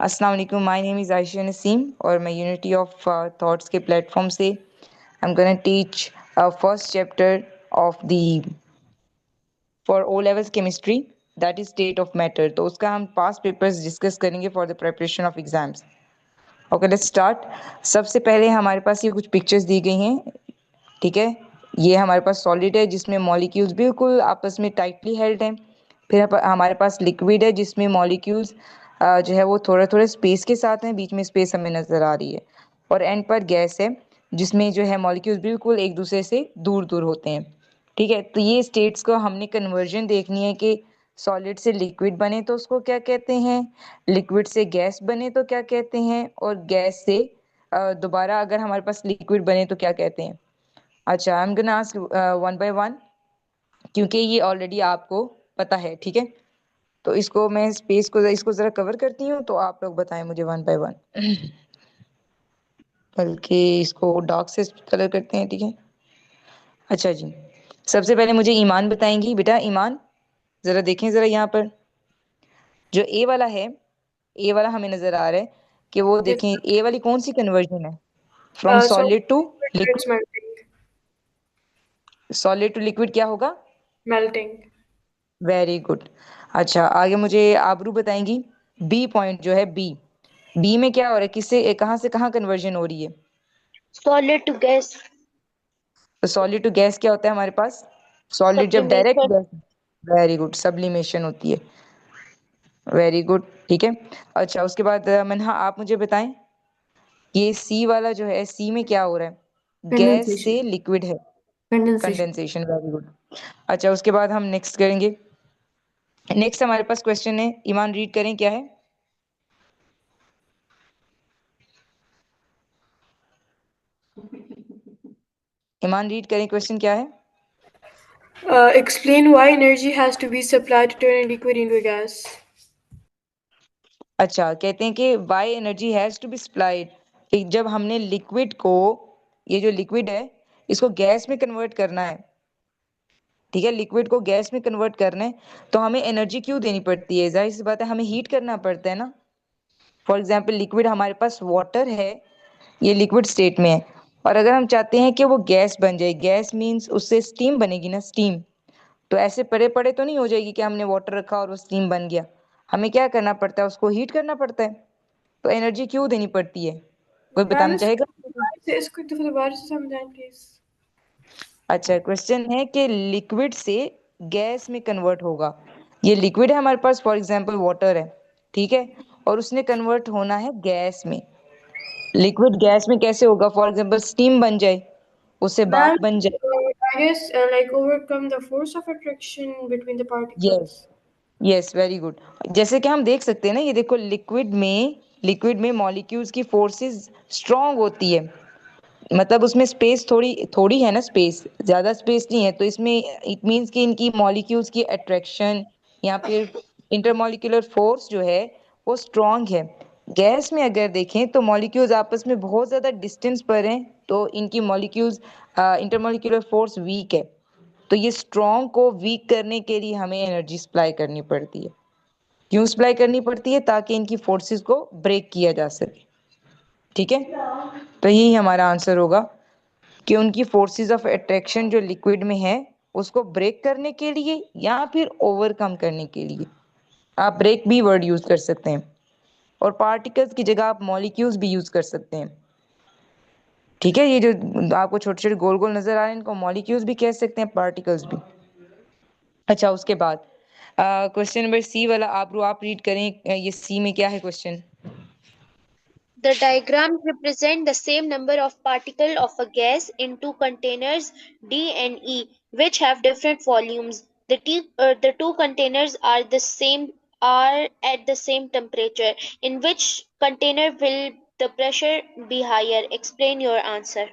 अस्सलाम वालेकुम, my name is Ayesha Naseem और मैं यूनिटी ऑफ थॉट्स के प्लेटफॉर्म से I am gonna teach first chapter of the for O levels chemistry, that is state of matter. तो उसका हम पास्ट पेपर्स डिस्कस करेंगे for the preparation of exams. Okay, let's start. सबसे पहले हमारे पास ये कुछ पिक्चर्स दी गई हैं, ठीक है। ये हमारे पास सॉलिड है जिसमें मॉलिक्यूल्स बिल्कुल आपस में टाइटली हेल्ड हैं। फिर हमारे पास लिक्विड है जिसमें मॉलिक्यूल्स जो है वो थोड़े थोड़े स्पेस के साथ हैं, बीच में स्पेस हमें नज़र आ रही है। और एंड पर गैस है जिसमें जो है मॉलिक्यूल्स बिल्कुल एक दूसरे से दूर दूर होते हैं, ठीक है। तो ये स्टेट्स को हमने कन्वर्जन देखनी है कि सॉलिड से लिक्विड बने तो उसको क्या कहते हैं, लिक्विड से गैस बने तो क्या कहते हैं, और गैस से दोबारा अगर हमारे पास लिक्विड बने तो क्या कहते हैं। अच्छा, आई am gonna ask one by one, क्योंकि ये ऑलरेडी आपको पता है, ठीक है। तो इसको मैं स्पेस को इसको जरा कवर करती हूँ, तो आप लोग बताएं मुझे वन बाय वन। बल्कि इसको डार्क से कलर करते हैं, ठीक है। अच्छा जी, सबसे पहले मुझे ईमान बताएंगी। बेटा ईमान, जरा देखें जरा यहाँ पर जो ए वाला है, ए वाला हमें नजर आ रहा है कि वो Yes. देखें ए वाली कौन सी कन्वर्जन है, from So solid to it's liquid. melting. Solid to liquid क्या होगा? Melting. Very good. अच्छा, आगे मुझे आबरू बताएंगी। बी पॉइंट जो है, बी, बी में क्या हो रहा है, किससे कहाँ से कहाँ कन्वर्जन हो रही है? Solid to gas. तो सॉलिड टू गैस क्या होता है हमारे पास? सॉलिड जब direct Sublimation. Gas, very good, sublimation होती है। वेरी गुड, ठीक है। अच्छा, उसके बाद मन्हा आप मुझे बताएं, ये सी वाला जो है, सी में क्या हो रहा है? गैस से Condensation. लिक्विड है, Condensation. Condensation, very good. अच्छा, उसके बाद हम नेक्स्ट करेंगे। नेक्स्ट हमारे पास क्वेश्चन है, ईमान रीड करें क्या है। ईमान रीड करें, क्वेश्चन क्या है? Explain why energy has to be supplied to turn a liquid into a gas. अच्छा, कहते हैं कि why energy has to be supplied, कि जब हमने लिक्विड को, ये जो लिक्विड है इसको गैस में कन्वर्ट करना है, ठीक है, लिक्विड को गैस में कन्वर्ट करना है, तो हमें एनर्जी क्यों देनी पड़ती है? जाहिर सी बात है, हमें हीट करना पड़ता है ना। फॉर एग्जाम्पल लिक्विड हमारे पास वाटर है, ये लिक्विड स्टेट में है, और अगर हम चाहते हैं कि वो गैस बन जाए, गैस मीन्स उससे स्टीम बनेगी ना, स्टीम। तो ऐसे पड़े पड़े तो नहीं हो जाएगी कि हमने वाटर रखा और वो स्टीम बन गया। हमें क्या करना पड़ता है, उसको हीट करना पड़ता है। तो एनर्जी क्यों देनी पड़ती है, कोई बताना Varis, चाहेगा? इसको तो दोबारा से समझाएं please. अच्छा, क्वेश्चन है कि लिक्विड से गैस में कन्वर्ट होगा। ये लिक्विड है हमारे पास, फॉर एग्जांपल वाटर है, ठीक है, और उसने कन्वर्ट होना है गैस में। लिक्विड गैस में कैसे होगा? फॉर एग्जांपल स्टीम बन जाए, उससे Ma'am, बात बन जाए। I guess like overcome the force of attraction between the yes, particles. Yes, very good. जैसे कि हम देख सकते हैं ना, ये देखो लिक्विड में मॉलिक्यूल्स की फोर्सेस स्ट्रांग होती है, मतलब उसमें स्पेस थोड़ी थोड़ी है ना, स्पेस ज्यादा स्पेस नहीं है, तो इसमें इट मींस कि इनकी मॉलिक्यूल्स की अट्रैक्शन या फिर इंटरमॉलिक्यूलर फोर्स जो है वो स्ट्रांग है। गैस में अगर देखें तो मॉलिक्यूल्स आपस में बहुत ज्यादा डिस्टेंस पर हैं, तो इनकी मॉलिक्यूल्स इंटरमॉलिक्यूलर फोर्स वीक है। तो ये स्ट्रांग को वीक करने के लिए हमें एनर्जी सप्लाई करनी पड़ती है। क्यों सप्लाई करनी पड़ती है? ताकि इनकी फोर्सेस को ब्रेक किया जा सके, ठीक है। तो यही हमारा आंसर होगा कि उनकी फोर्सेस ऑफ अट्रैक्शन जो लिक्विड में है उसको ब्रेक करने के लिए या फिर ओवरकम करने के लिए। आप ब्रेक भी वर्ड यूज कर सकते हैं, और पार्टिकल्स की जगह आप मॉलिक्यूल्स भी यूज कर सकते हैं, ठीक है। ये जो आपको छोटे छोटे गोल गोल नजर आ रहे हैं इनको मॉलिक्यूल्स भी कह सकते हैं, पार्टिकल्स भी। अच्छा, उसके बाद क्वेश्चन नंबर सी वाला आप रीड करें। ये सी में क्या है question? The diagrams represent the same number of particles of a gas in two containers D and E, which have different volumes. The two containers are at the same temperature. In which container will the pressure be higher? Explain your answer.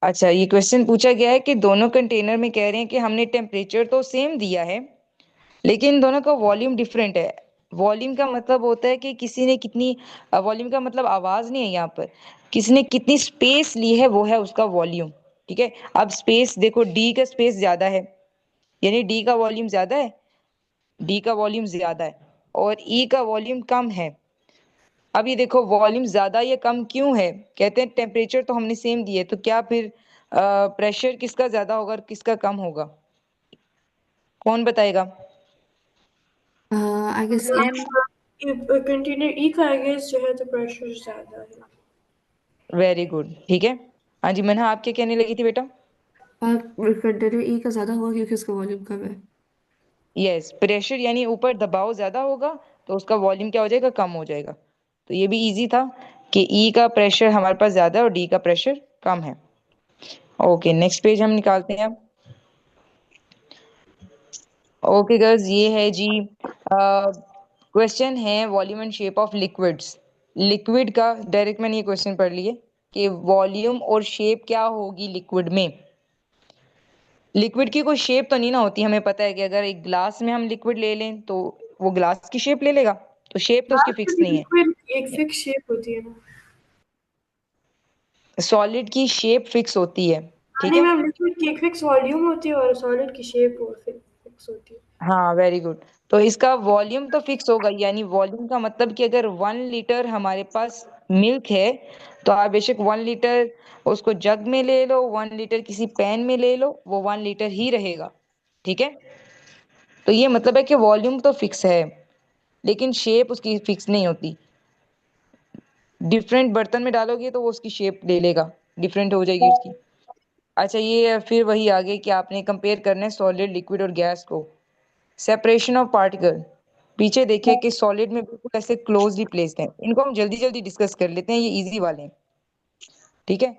अच्छा, ये question पूछा गया है कि दोनों container में कह रहे हैं कि हमने टेम्परेचर तो सेम दिया है, लेकिन इन दोनों का वॉल्यूम डिफरेंट है। वॉल्यूम का मतलब होता है कि किसी ने कितनी, वॉल्यूम का मतलब आवाज नहीं है यहाँ पर, किसी ने कितनी स्पेस ली है वो है उसका वॉल्यूम, ठीक है। अब स्पेस देखो, डी का स्पेस ज्यादा है, यानी डी का वॉल्यूम ज्यादा है, डी का वॉल्यूम ज्यादा है, और ई का वॉल्यूम कम है। अब ये देखो वॉल्यूम ज्यादा या कम क्यों है? कहते हैं टेम्परेचर तो हमने सेम दिए, तो क्या फिर प्रेशर किसका ज्यादा होगा और किसका कम होगा? कौन बताएगा? आई गेस मैम कंटेनर ई का आई गेस जो है तो प्रेशर ज्यादा है। वेरी गुड, ठीक है। हाँ जी मन्हा, आप क्या कहने लगी थी बेटा? कंटेनर ई का ज्यादा होगा क्योंकि उसका वॉल्यूम कम है। यस, प्रेशर यानी ऊपर दबाव ज्यादा होगा तो उसका वॉल्यूम क्या हो जाएगा? कम हो जाएगा। तो ये भी इजी था कि ई का प्रेशर हमारे पास ज्यादा है और डी का प्रेशर कम है। ओके, नेक्स्ट पेज हम निकालते हैं अब। ओके गर्ल्स, ये है जी क्वेश्चन है volume and shape of liquids. Liquid का डायरेक्ट मैंने ये क्वेश्चन पढ़ लिए कि वॉल्यूम और शेप क्या होगी लिक्विड में। लिक्विड की कोई शेप तो नहीं ना होती, हमें पता है कि अगर एक ग्लास में हम लिक्विड ले लें तो वो ग्लास की शेप ले लेगा, तो शेप तो उसकी फिक्स नहीं लिक्विड एक फिक्स शेप होती है ना। है। सॉलिड की शेप फिक्स होती है, ठीक नहीं है। मैम, लिक्विड की एक फिक्स वॉल्यूम होती है और सॉलिड की शेप फिक्स होती है। हाँ वेरी गुड। तो इसका वॉल्यूम तो फिक्स होगा, यानी वॉल्यूम का मतलब कि अगर 1 लीटर हमारे पास मिल्क है तो आप बेशक 1 लीटर उसको जग में ले लो, 1 लीटर किसी पैन में ले लो, वो 1 लीटर ही रहेगा, ठीक है। तो ये मतलब है कि वॉल्यूम तो फिक्स है लेकिन शेप उसकी फिक्स नहीं होती। डिफरेंट बर्तन में डालोगे तो वो उसकी शेप ले लेगा, डिफरेंट हो जाएगी उसकी। अच्छा, ये फिर वही आगे कि आपने कंपेयर करना है सॉलिड, लिक्विड और गैस को। सेपरेशन ऑफ पार्टिकल, पीछे देखिए कि सॉलिड में बिल्कुल ऐसे क्लोजली प्लेस्ड हैं, इनको हम जल्दी जल्दी डिस्कस कर लेते हैं, ये इजी वाले हैं, ठीक है।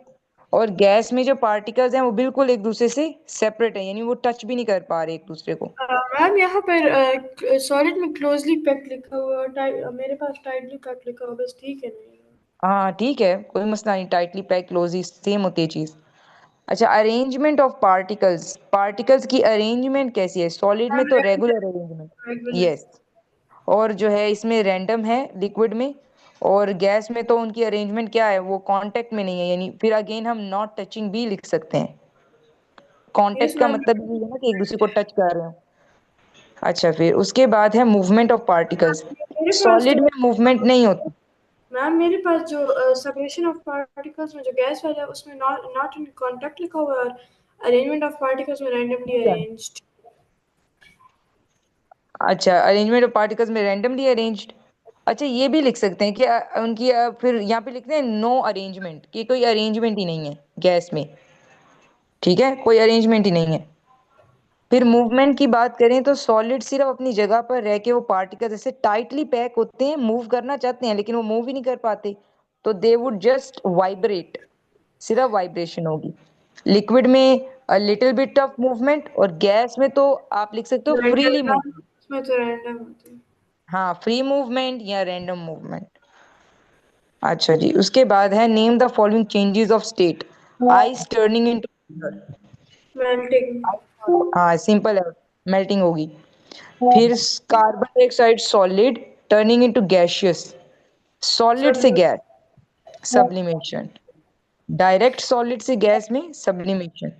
और गैस में जो पार्टिकल्स हैं वो बिल्कुल एक दूसरे से सेपरेट है, यानी वो टच भी नहीं कर पा रहे एक दूसरे को। मैम यहाँ पर सॉलिड में क्लोजली पैक्ड लिखा हुआ है और मेरे पास टाइटली पैक्ड लिखा हुआ, बस ठीक है नहीं? हाँ ठीक है, कोई मसला नहीं, टाइटली पैक क्लोजली सेम होती है चीज। अच्छा, अरेंजमेंट ऑफ पार्टिकल्स, पार्टिकल्स की अरेंजमेंट कैसी है? सॉलिड में तो रेगुलर अरेंजमेंट, रेगुलर। यस। और जो है इसमें रैंडम है लिक्विड में, और गैस में तो उनकी अरेंजमेंट क्या है? वो कांटेक्ट में नहीं है, यानी फिर अगेन हम नॉट टचिंग भी लिख सकते हैं। यस कांटेक्ट का मैम। मतलब ये है ना कि एक दूसरे को टच कर रहे हो। अच्छा, फिर उसके बाद है मूवमेंट ऑफ पार्टिकल्स। मेरे पास सॉलिड जो में मूवमेंट नहीं होती। मैम मेरे पास जो सेपरेशन ऑफ पार्टिकल्स में जो गैस वाला है उसमें नॉट नॉट इन कांटेक्ट लिखा हुआ है, और अरेंजमेंट ऑफ पार्टिकल्स में रैंडमली अरेंज्ड। अच्छा, अरेंजमेंट ऑफ पार्टिकल्स में रैंडमली अरेंज्ड। अच्छा, ये भी लिख सकते हैं कि उनकी फिर यहाँ पे लिखते हैं नो अरेंजमेंट, कि कोई अरेंजमेंट ही नहीं है गैस में, ठीक है, कोई अरेंजमेंट ही नहीं है। फिर मूवमेंट की बात करें तो सॉलिड सिर्फ अपनी जगह पर रह के वो पार्टिकल जैसे टाइटली पैक होते हैं, मूव करना चाहते हैं लेकिन वो मूव ही नहीं कर पाते, तो दे वुड जस्ट वाइब्रेट, सिर्फ वाइब्रेशन होगी। लिक्विड में लिटिल बिट ऑफ मूवमेंट, और गैस में तो आप लिख सकते हो फ्रीली मूव। उसमें तो रैंडम होती है। हाँ, फ्री मूवमेंट या रैंडम मूवमेंट। अच्छा जी, उसके बाद है name the following changes of state. Ice turning into, melting. हाँ सिंपल है, मेल्टिंग होगी। फिर carbon dioxide solid turning into gaseous, solid सब। से गैस सब्लिमेशन, डायरेक्ट सॉलिड से गैस में सब्लिमेशन।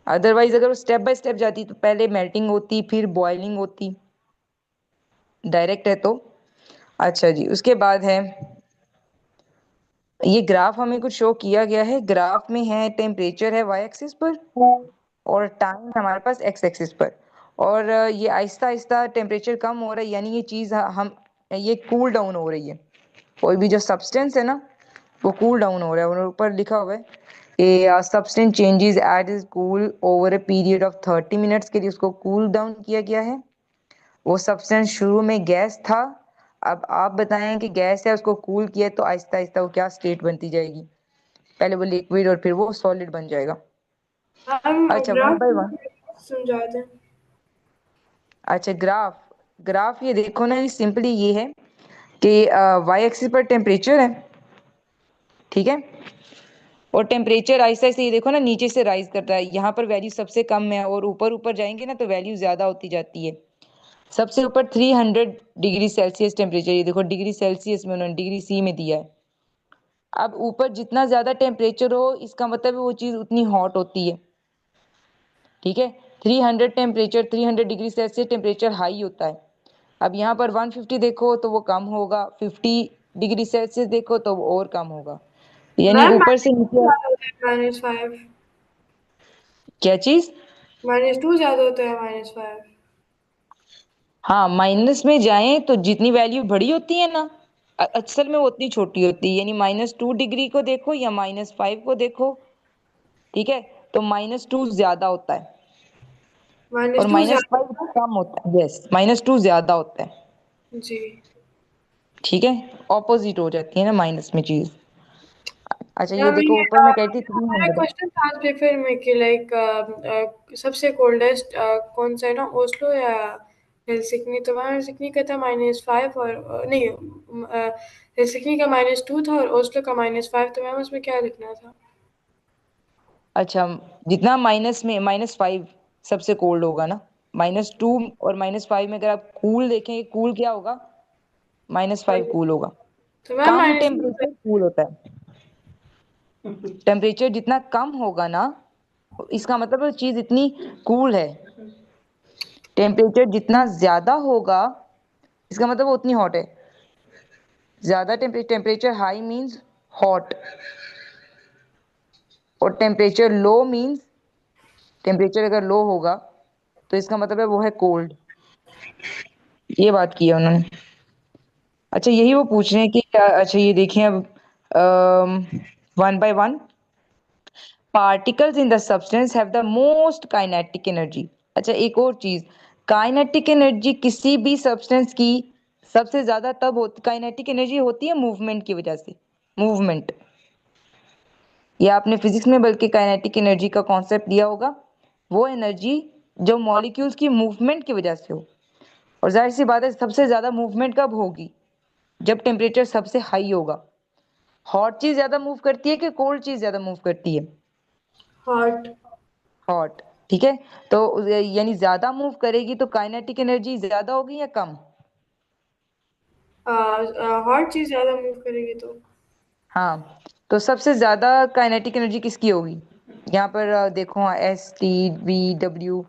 अदरवाइज अगर वो स्टेप बाय स्टेप जाती तो पहले मेल्टिंग होती फिर बॉइलिंग होती, डायरेक्ट है तो। अच्छा जी, उसके बाद है ये ग्राफ हमें कुछ शो किया गया है, ग्राफ में है टेम्परेचर है वाई एक्सिस पर और टाइम हमारे पास एक्स एक्सिस पर। और ये आहिस्ता आहिस्ता टेम्परेचर कम हो रहा है, यानी ये चीज़ हम ये कूल डाउन हो रही है। कोई भी जो सब्सटेंस है ना वो कूल डाउन हो रहा है, और ऊपर लिखा हुआ है कि substance changes at is cool over a period of 30 minutes के लिए उसको कूल डाउन किया गया है। वो सब्सटेंस शुरू में गैस था, अब आप बताएं कि गैस है उसको कूल किया तो आहिस्ता आहिस्ता वो क्या स्टेट बनती जाएगी? पहले वो लिक्विड और फिर वो सॉलिड बन जाएगा। हम अच्छा, वन ग्राफ बाय वन। समझा दें। अच्छा, ग्राफ, ग्राफ ये देखो ना, ये सिंपली ये है कि वाई एक्सिस पर टेम्परेचर है, ठीक है, और टेम्परेचर आहिस्ता आहिस्ता ये देखो ना नीचे से राइज करता है, यहाँ पर वैल्यू सबसे कम है और ऊपर ऊपर जाएंगे ना तो वैल्यू ज्यादा होती जाती है। सबसे ऊपर 300 डिग्री सेल्सियस टेम्परेचर, ये देखो डिग्री सेल्सियस में उन्होंने डिग्री सी में दिया है। अब ऊपर जितना ज्यादा टेम्परेचर हो इसका मतलब है वो चीज उतनी हॉट होती है, ठीक है। 300 temperature, 300 degree Celsius temperature high होता है, अब यहाँ पर 150 देखो तो वो कम होगा, 50 डिग्री सेल्सियस देखो तो वो और कम होगा, यानी मैम ऊपर से नीचे। -5। क्या चीज? -2 ज्यादा होता है -5। हाँ, माइनस में जाएं तो जितनी वैल्यू बड़ी होती है ना, असल में वो उतनी छोटी होती है, यानी -2 डिग्री को देखो या -5 को देखो, ठीक है, तो -2 ज्यादा होता है और -2 -5 ज्यादा होता कम होता है। यस, -2 ज्यादा होता है। है जी। ठीक है, ऑपोजिट हो जाती है ना माइनस में चीज। अच्छा ये मैम देखो ये ऊपर मैं कहती थी मेरा 300। क्वेश्चन था आज पेपर में कि लाइक सबसे कोल्डेस्ट कौन सा है ना, ओस्लो या हेलसिंकी। तो मैम हेलसिंकी का था -5 और नहीं, हेलसिंकी का -2 था और ओस्लो का -5। तो मैम उसमें क्या लिखना था? अच्छा, जितना माइनस में -5 सबसे कोल्ड होगा ना, -2 और -5 में अगर आप कूल देखेंगे, कूल क्या होगा? -5 कूल होगा। तो मैम कम -2। टेम्परेचर कूल होता है। टेम्परेचर जितना कम होगा ना, इसका मतलब वो चीज इतनी कूल है। टेम्परेचर जितना ज्यादा होगा, इसका मतलब वो उतनी हॉट है। ज्यादा टेम्परेचर हाई मींस हॉट, और टेम्परेचर लो मींस, टेम्परेचर अगर लो होगा तो इसका मतलब है वो है कोल्ड। ये बात की है उन्होंने। अच्छा यही वो पूछ रहे हैं कि अच्छा ये देखें अब, one by one, particles in the substance have the most kinetic energy. अच्छा एक और चीज, काइनेटिक एनर्जी किसी भी सब्सटेंस की सबसे ज्यादा तब होती, काइनेटिक एनर्जी होती है मूवमेंट की वजह से। मूवमेंट, या आपने फिजिक्स में बल्कि काइनेटिक एनर्जी का कॉन्सेप्ट दिया होगा, वो एनर्जी जो मॉलिक्यूल्स की मूवमेंट की वजह से हो। और जाहिर सी बात है सबसे ज्यादा मूवमेंट कब होगी? जब टेम्परेचर सबसे हाई होगा। हॉट चीज ज्यादा मूव करती है कि कोल्ड चीज ज्यादा मूव करती है? हॉट। हॉट। ठीक है, तो यानी ज्यादा मूव करेगी तो काइनेटिक एनर्जी ज्यादा होगी या कम? हॉट चीज ज्यादा मूव करेगी तो। हाँ, तो सबसे ज्यादा काइनेटिक एनर्जी किसकी होगी? यहाँ पर देखो, S T V W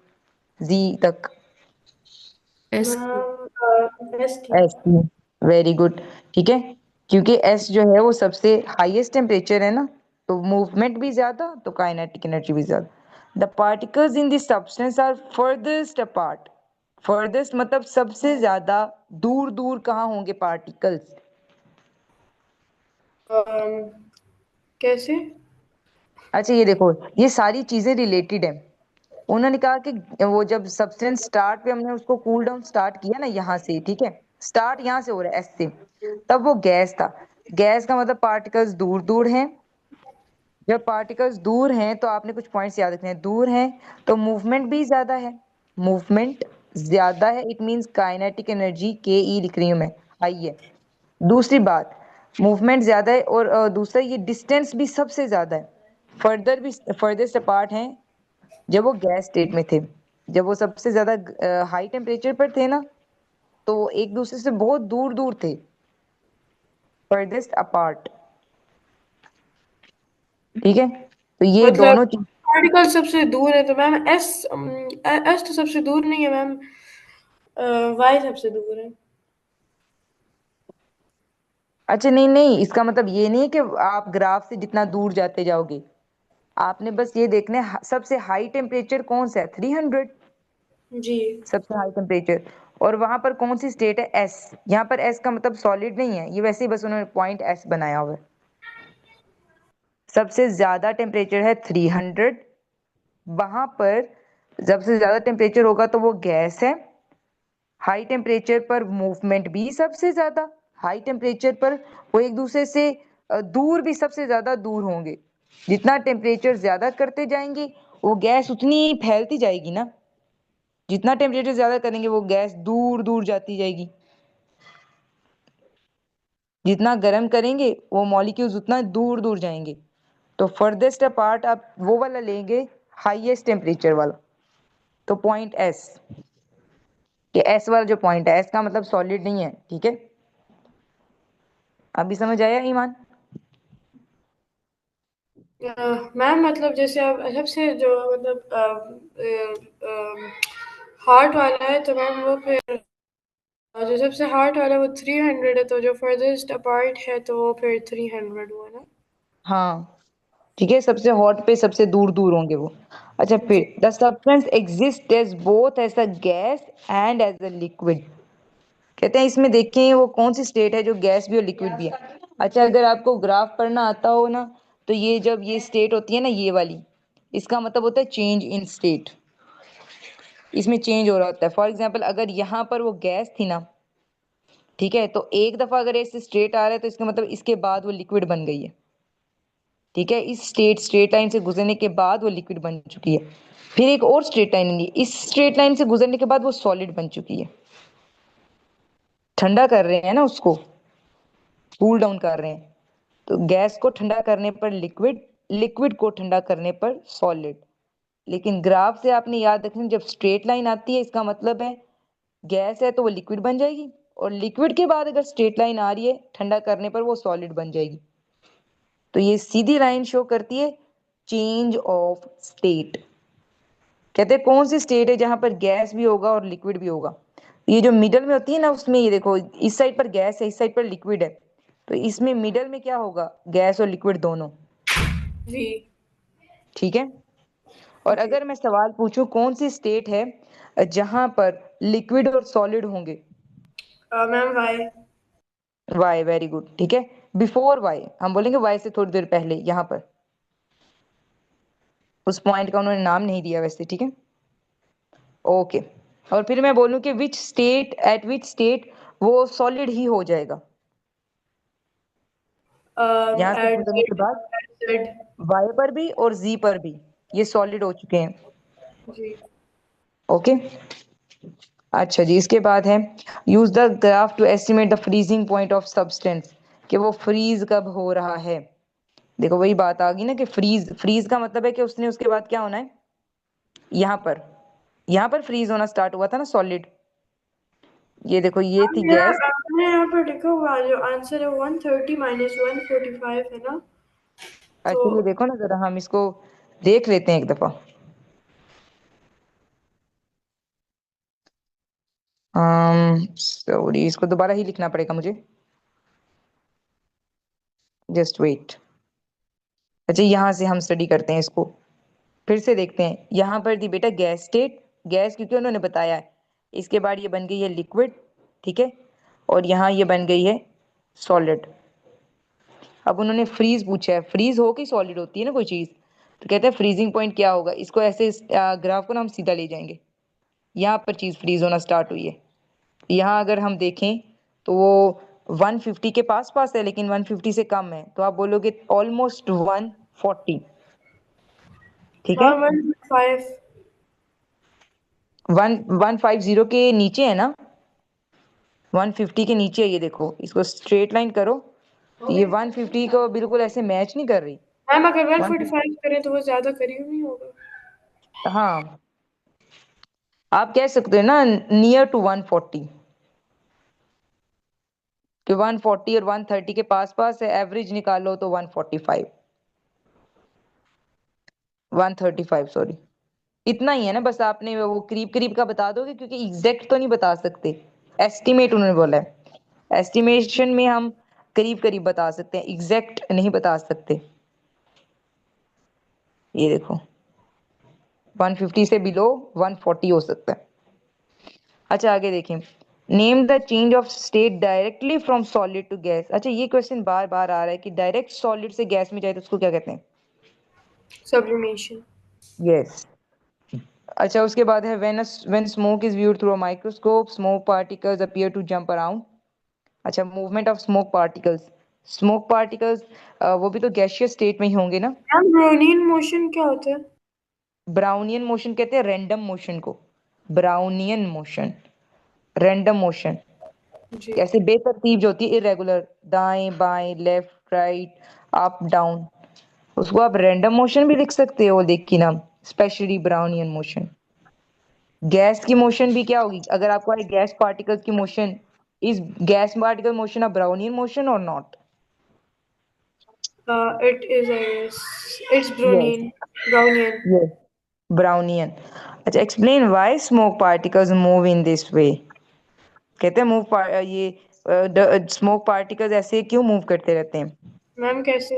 Z तक। एस की। मैम एस की। S T, very good. ठीक है, क्योंकि एस जो है वो सबसे हाईएस्ट टेम्परेचर है ना, तो मूवमेंट भी ज्यादा तो काइनेटिक एनर्जी भी ज्यादा। The particles in this substance are farthest apart. Farthest मतलब सबसे ज्यादा दूर दूर कहाँ होंगे पार्टिकल्स? कैसे? अच्छा ये देखो, ये सारी चीजें रिलेटेड है। उन्होंने कहा कि वो जब सब्सटेंस स्टार्ट पे हमने उसको कूल डाउन स्टार्ट किया ना यहाँ से, ठीक है, स्टार्ट यहाँ से हो रहा है एस से, तब वो गैस था। गैस का मतलब पार्टिकल्स दूर दूर हैं। जब पार्टिकल्स दूर हैं तो आपने कुछ पॉइंट्स याद रखने हैं, दूर हैं तो मूवमेंट भी ज्यादा है। मूवमेंट ज्यादा है, इट मींस काइनेटिक एनर्जी के ई लिख रही हूँ मैं, हाई है। दूसरी बात, मूवमेंट ज्यादा है, और दूसरा ये डिस्टेंस भी सबसे ज्यादा है। फर्दर भी, फर्देस्ट अपार्ट हैं जब वो गैस स्टेट में थे। जब वो सबसे ज्यादा हाई टेम्परेचर पर थे ना, तो वो एक दूसरे से बहुत दूर दूर थे, फर्देस्ट अपार्ट। ठीक है, तो ये मतलब दोनों चीज। पार्टिकल सबसे दूर है तो मैम एस, एस तो सबसे दूर नहीं है मैम, वाई सबसे दूर है। अच्छा नहीं नहीं, इसका मतलब ये नहीं है कि आप ग्राफ से जितना दूर जाते जाओगे, आपने बस ये देखना है सबसे हाई टेम्परेचर कौन सा है, 300, जी। सबसे हाई टेम्परेचर। और वहां पर कौन सी स्टेट है, एस। यहाँ पर एस का मतलब सॉलिड नहीं है, ये वैसे ही बस उन्होंने पॉइंट एस बनाया हुआ है। सबसे ज्यादा टेम्परेचर है 300, वहां पर सबसे ज्यादा टेम्परेचर होगा तो वो गैस है। हाई टेम्परेचर पर मूवमेंट भी सबसे ज्यादा, हाई टेम्परेचर पर वो एक दूसरे से दूर भी सबसे ज्यादा दूर होंगे। जितना टेम्परेचर ज्यादा करते जाएंगे वो गैस उतनी ही फैलती जाएगी ना। जितना टेम्परेचर ज्यादा करेंगे वो गैस दूर दूर जाती जाएगी। जितना गर्म करेंगे वो मॉलिक्यूल्स उतना दूर दूर जाएंगे। तो फर्देस्ट अपार्ट आप वो वाला लेंगे, हाईएस्ट टेम्परेचर वाला, तो पॉइंट एस। कि एस वाला जो पॉइंट है, एस का मतलब सॉलिड नहीं है, ठीक है। अभी समझ आया ईमान? मैम मतलब जैसे आप सबसे जो मतलब हार्ट वाला है तो मैम वो फिर जो सबसे हार्ड वाला वो 300 है, तो जो फर्देस्ट अपार्ट है तो वो फिर 300 हुआ ना। हाँ ठीक है, सबसे हॉट पे सबसे दूर दूर होंगे वो। अच्छा जी। फिर the substance exist as both as a gas and as a liquid. कहते हैं इसमें देखें वो कौन सी स्टेट है जो गैस भी और लिक्विड भी है। अच्छा अगर आपको ग्राफ पढ़ना आता हो ना, तो ये जब ये स्टेट होती है ना ये वाली, इसका मतलब होता है चेंज इन स्टेट। इसमें चेंज हो रहा होता है। फॉर एग्जाम्पल अगर यहाँ पर वो गैस थी ना, ठीक है, तो एक दफा अगर ऐसे स्ट्रेट आ रहा है तो इसका मतलब इसके बाद वो लिक्विड बन गई है। ठीक है, इस स्ट्रेट लाइन से गुजरने के बाद वो लिक्विड बन चुकी है। फिर एक और स्ट्रेट लाइन ली, इस स्ट्रेट लाइन से गुजरने के बाद वो सॉलिड बन चुकी है। ठंडा कर रहे हैं ना उसको, कूल डाउन कर रहे हैं। तो गैस को ठंडा करने पर लिक्विड, लिक्विड को ठंडा करने पर सॉलिड। लेकिन ग्राफ से आपने याद रखना, जब स्ट्रेट लाइन आती है इसका मतलब है गैस है तो वो लिक्विड बन जाएगी, और लिक्विड के बाद अगर स्ट्रेट लाइन आ रही है ठंडा करने पर वो सॉलिड बन जाएगी। तो ये सीधी लाइन शो करती है चेंज ऑफ स्टेट। कहते हैं कौन सी स्टेट है जहां पर गैस भी होगा और लिक्विड भी होगा। ये जो मिडल में होती है ना, उसमें ये देखो इस साइड पर गैस है, इस साइड पर लिक्विड है, तो इसमें मिडल में क्या होगा, गैस और लिक्विड दोनों। वी। ठीक है, और जी। अगर मैं सवाल पूछूं कौन सी स्टेट है जहां पर लिक्विड और सॉलिड होंगे। Ma'am why. Why, very good. ठीक है, बिफोर वाई हम बोलेंगे, वाई से थोड़ी देर पहले यहाँ पर। उस पॉइंट का उन्होंने नाम नहीं दिया वैसे, ठीक है। ओके, और फिर मैं बोलूं कि which state, eight which state वो सॉलिड ही हो जाएगा। यहाँ से एट गुजरने के बाद जेड। वाई पर भी और जी पर भी ये सॉलिड हो चुके हैं। जी। ओके, अच्छा जी, इसके बाद है use the graph to estimate the freezing point of substance, कि वो फ्रीज कब हो रहा है। देखो वही बात आ गई ना कि फ्रीज, फ्रीज का मतलब है कि उसने उसके बाद क्या होना है, यहाँ पर, यहाँ पर फ्रीज होना स्टार्ट हुआ था ना सॉलिड। ये देखो ये थी गैस। हमने यहाँ पर लिखा हुआ जो आंसर है 130 माइनस 145 है ना। तो अच्छा ये देखो ना जरा, हम इसको देख लेते हैं एक दफा। सॉरी, इसको दोबारा ही लिखना पड़ेगा मुझे, जस्ट वेट। अच्छा यहाँ से हम स्टडी करते हैं इसको, फिर से देखते हैं। यहाँ पर थी बेटा गैस स्टेट, गैस क्योंकि उन्होंने बताया है। इसके बाद ये बन गई है लिक्विड, ठीक है, और यहाँ ये बन गई है सॉलिड। अब उन्होंने फ्रीज पूछा है, फ्रीज हो के सॉलिड होती है ना कोई चीज, तो कहते हैं फ्रीजिंग पॉइंट क्या होगा। इसको ऐसे ग्राफ को ना हम सीधा ले जाएंगे, यहाँ पर चीज फ्रीज होना स्टार्ट हुई है। यहाँ अगर हम देखें तो वो 150 के पास पास है, लेकिन 150 से कम है, तो आप बोलोगे ऑलमोस्ट 140। ठीक है, हाँ 1.5। 150 के नीचे है ना, 150 के नीचे है। ये देखो इसको स्ट्रेट लाइन करो, तो ये 150 को बिल्कुल ऐसे मैच नहीं कर रही। मैम अगर 150, 145 करें तो वो ज्यादा करीब नहीं होगा। हाँ आप कह सकते हो ना नियर टू 140, कि 140 और 130 के पास पास है, एवरेज निकालो तो 145, 135 सॉरी। इतना ही है ना, बस आपने वो करीब करीब का बता दोगे, क्योंकि एग्जैक्ट तो नहीं बता सकते, एस्टिमेट उन्होंने बोला है। एस्टिमेशन में हम करीब करीब बता सकते हैं, एग्जैक्ट नहीं बता सकते। ये देखो 150 से बिलो 140 हो सकता है। अच्छा आगे देखें, name the change of state directly from solid to gas. अच्छा ये क्वेश्चन बार बार आ रहा है कि डायरेक्ट सॉलिड से गैस में जाए तो उसको क्या कहते हैं। सब्लिमेशन। यस। अच्छा उसके बाद है when smoke is viewed through a microscope smoke particles appear to jump around. अच्छा movement of smoke particles, smoke particles वो भी तो गैसियस स्टेट में ही होंगे ना। मैम ब्रोनीन मोशन क्या होता है? ब्राउनियन मोशन कहते हैं रैंडम मोशन को, ब्राउनियन मोशन, रैंडम मोशन। जी। कैसे बेतरतीब जो होती है, इरेगुलर, दाएं बाएं लेफ्ट राइट अप डाउन, उसको आप रैंडम मोशन भी लिख सकते हो, लेकिन हम स्पेशली ब्राउनियन मोशन। गैस की मोशन भी क्या होगी, अगर आपको आए गैस पार्टिकल्स की motion, is gas particle motion a Brownian motion or not. It is, I guess, it's yes, Brownian. Yes, Brownian. अच्छा explain why smoke particles move in this way. कहते हैं ये स्मोक पार्टिकल्स ऐसे क्यों move करते रहते हैं? मैम कैसे?